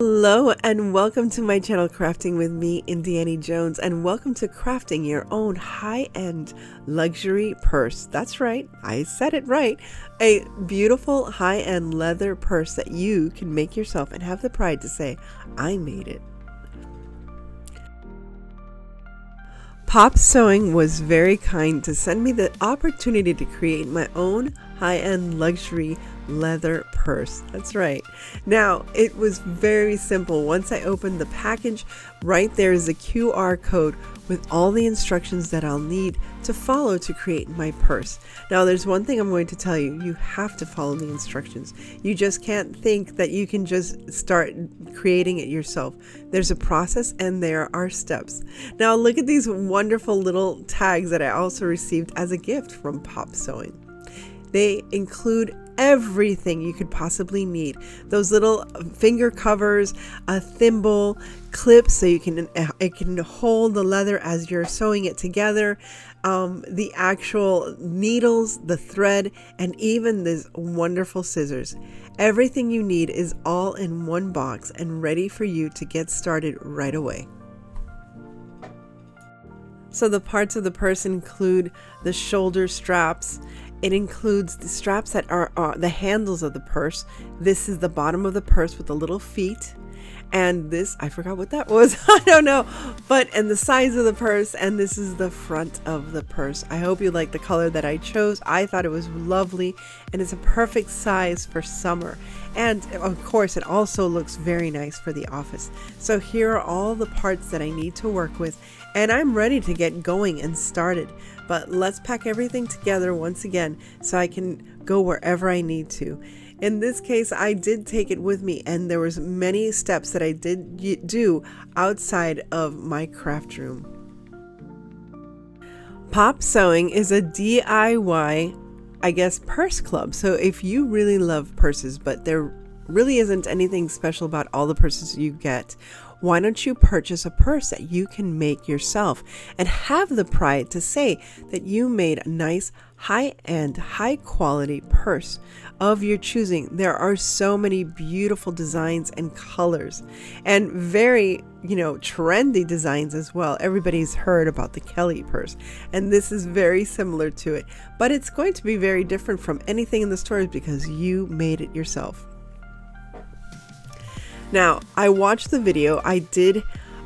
Hello and welcome to my channel Crafting with me, Indiana Jones, and welcome to crafting your own high-end luxury purse. That's right, I said it right. A beautiful high-end leather purse that you can make yourself and have the pride to say, I made it. Pop Sewing was very kind to send me the opportunity to create my own high-end luxury leather purse. That's right. Now, it was very simple. Once I opened the package, right there is a QR code with all the instructions that I'll need to follow to create my purse. Now, there's one thing I'm going to tell you. You have to follow the instructions. You just can't think that you can just start creating it yourself. There's a process and there are steps. Now, look at these wonderful little tags that I also received as a gift from Pop Sewing. They include everything you could possibly need. Those little finger covers, a thimble, clips so it can hold the leather as you're sewing it together, the actual needles, the thread, and even these wonderful scissors. Everything you need is all in one box and ready for you to get started right away. So the parts of the purse include the shoulder straps. It includes the straps that are the handles of the purse. This is the bottom of the purse with the little feet. And this, I forgot what that was. I don't know. And the size of the purse. And this is the front of the purse. I hope you like the color that I chose. I thought it was lovely. And it's a perfect size for summer. And of course, it also looks very nice for the office. So here are all the parts that I need to work with. And I'm ready to get going and started. But let's pack everything together once again so I can go wherever I need to. In this case, I did take it with me, and there was many steps that I did do outside of my craft room. Pop Sewing is a DIY, purse club. So if you really love purses, but there really isn't anything special about all the purses you get, why don't you purchase a purse that you can make yourself and have the pride to say that you made a nice high-end, high-quality purse of your choosing. There are so many beautiful designs and colors and very, trendy designs as well. Everybody's heard about the Kelly purse, and this is very similar to it, but it's going to be very different from anything in the stores because you made it yourself. Now, I watched the video. I did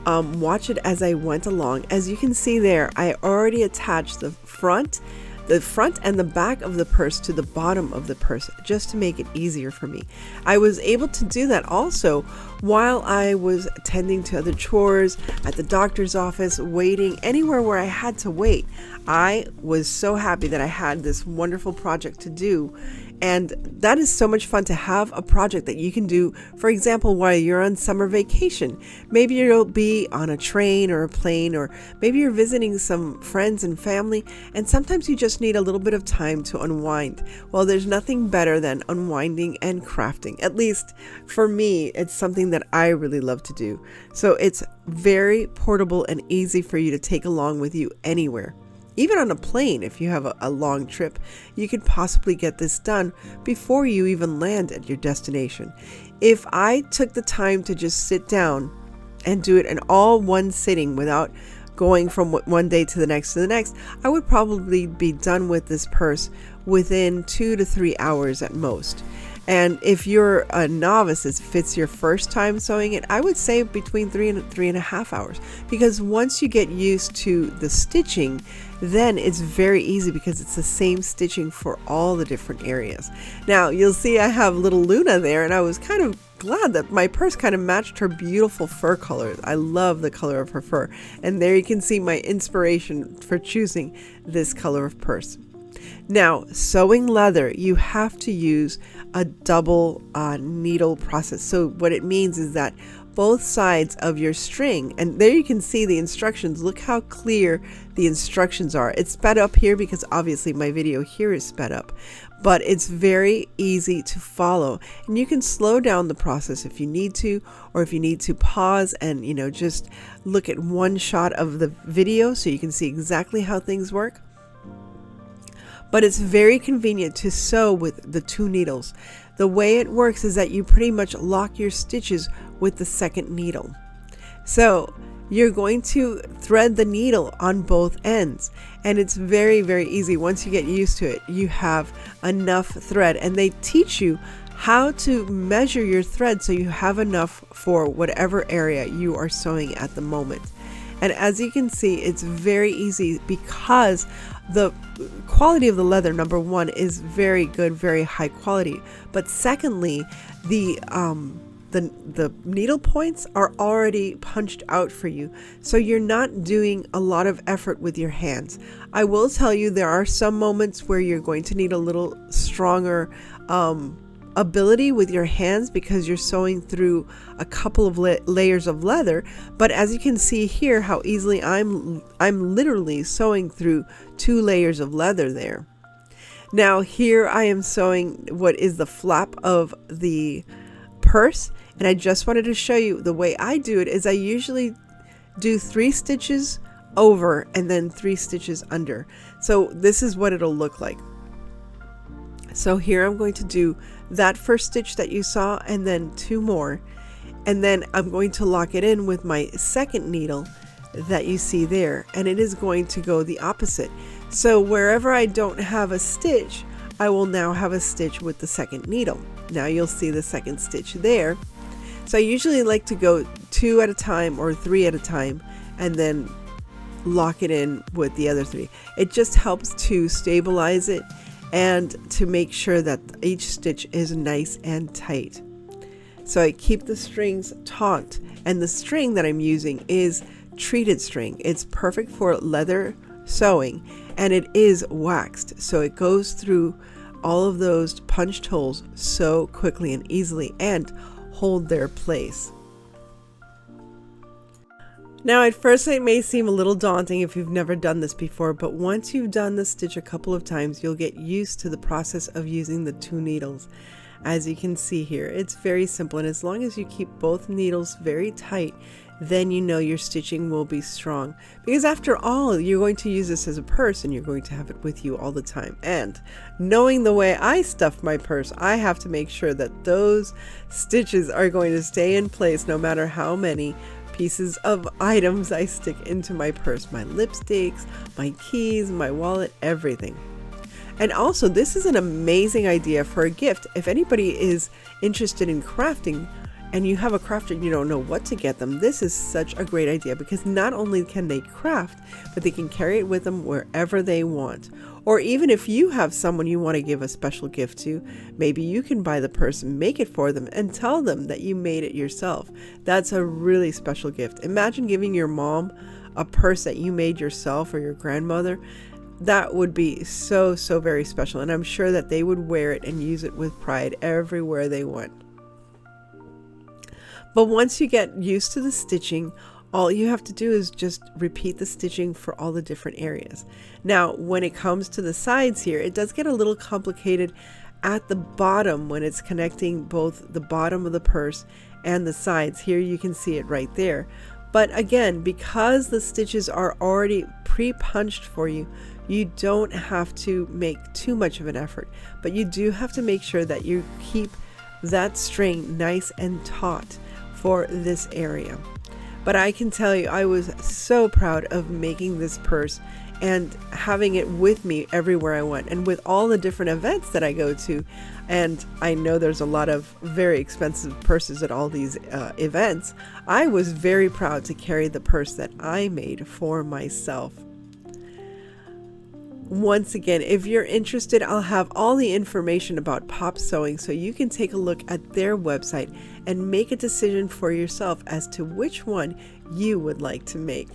watch it as I went along. As you can see there, I already attached the front and the back of the purse to the bottom of the purse just to make it easier for me. I was able to do that also while I was attending to other chores at the doctor's office, waiting anywhere where I had to wait. I was so happy that I had this wonderful project to do. And that is so much fun to have a project that you can do, for example, while you're on summer vacation. Maybe you'll be on a train or a plane, or maybe you're visiting some friends and family, and sometimes you just need a little bit of time to unwind. Well, there's nothing better than unwinding and crafting. At least for me, it's something that I really love to do. So it's very portable and easy for you to take along with you anywhere. Even on a plane, if you have a long trip, you could possibly get this done before you even land at your destination. If I took the time to just sit down and do it in all one sitting without going from one day to the next, I would probably be done with this purse within 2 to 3 hours at most. And if you're a novice, if it's your first time sewing it, I would say between 3 and 3.5 hours. Because once you get used to the stitching, then it's very easy because it's the same stitching for all the different areas. Now, you'll see I have little Luna there, and I was kind of glad that my purse kind of matched her beautiful fur color. I love the color of her fur. And there you can see my inspiration for choosing this color of purse. Now, sewing leather, you have to use a double needle process. So what it means is that both sides of your string, and there you can see the instructions. Look how clear the instructions are. It's sped up here because obviously my video here is sped up, but it's very easy to follow, and you can slow down the process if you need to, or if you need to pause and just look at one shot of the video so you can see exactly how things work. But it's very convenient to sew with the 2 needles. The way it works is that you pretty much lock your stitches with the second needle. So you're going to thread the needle on both ends, and it's very, very easy. Once you get used to it, you have enough thread, and they teach you how to measure your thread so you have enough for whatever area you are sewing at the moment. And as you can see, it's very easy because the quality of the leather, number one, is very good, very high quality. But secondly, the needle points are already punched out for you, so you're not doing a lot of effort with your hands. I will tell you, there are some moments where you're going to need a little stronger ability with your hands because you're sewing through a couple of layers of leather. But as you can see here, how easily I'm literally sewing through 2 layers of leather there. Now here I am sewing what is the flap of the purse, and I just wanted to show you the way I do it is I usually do 3 stitches over and then 3 stitches under. So this is what it'll look like. So here I'm going to do that first stitch that you saw and then 2 more, and then I'm going to lock it in with my second needle that you see there, and it is going to go the opposite. So wherever I don't have a stitch, I will now have a stitch with the second needle. Now you'll see the second stitch there. So I usually like to go 2 at a time or 3 at a time and then lock it in with the other 3. It just helps to stabilize it and to make sure that each stitch is nice and tight. So I keep the strings taut, and the string that I'm using is treated string. It's perfect for leather sewing, and it is waxed, so it goes through all of those punched holes so quickly and easily and hold their place. Now at first it may seem a little daunting if you've never done this before, but once you've done the stitch a couple of times, you'll get used to the process of using the 2 needles. As you can see here, it's very simple, and as long as you keep both needles very tight, then you know your stitching will be strong. Because after all, you're going to use this as a purse and you're going to have it with you all the time. And knowing the way I stuff my purse, I have to make sure that those stitches are going to stay in place no matter how many pieces of items I stick into my purse. My lipsticks, my keys, my wallet, everything. And also, this is an amazing idea for a gift. If anybody is interested in crafting and you have a crafter and you don't know what to get them, this is such a great idea, because not only can they craft, but they can carry it with them wherever they want. Or even if you have someone you want to give a special gift to, maybe you can buy the purse, make it for them, and tell them that you made it yourself. That's a really special gift. Imagine giving your mom a purse that you made yourself, or your grandmother. That would be so, so very special, and I'm sure that they would wear it and use it with pride everywhere they went. But once you get used to the stitching, all you have to do is just repeat the stitching for all the different areas. Now, when it comes to the sides here, it does get a little complicated at the bottom when it's connecting both the bottom of the purse and the sides. Here you can see it right there. But again, because the stitches are already pre-punched for you, you don't have to make too much of an effort. But you do have to make sure that you keep that string nice and taut for this area. But I can tell you, I was so proud of making this purse and having it with me everywhere I went, and with all the different events that I go to. And I know there's a lot of very expensive purses at all these events. I was very proud to carry the purse that I made for myself. Once again, if you're interested, I'll have all the information about Pop Sewing, so you can take a look at their website and make a decision for yourself as to which one you would like to make.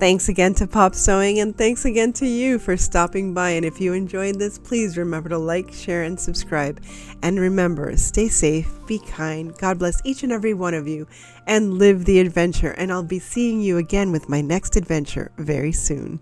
Thanks again to Pop Sewing, and thanks again to you for stopping by. And if you enjoyed this, please remember to like, share, and subscribe. And remember, stay safe, be kind, God bless each and every one of you, and live the adventure. And I'll be seeing you again with my next adventure very soon.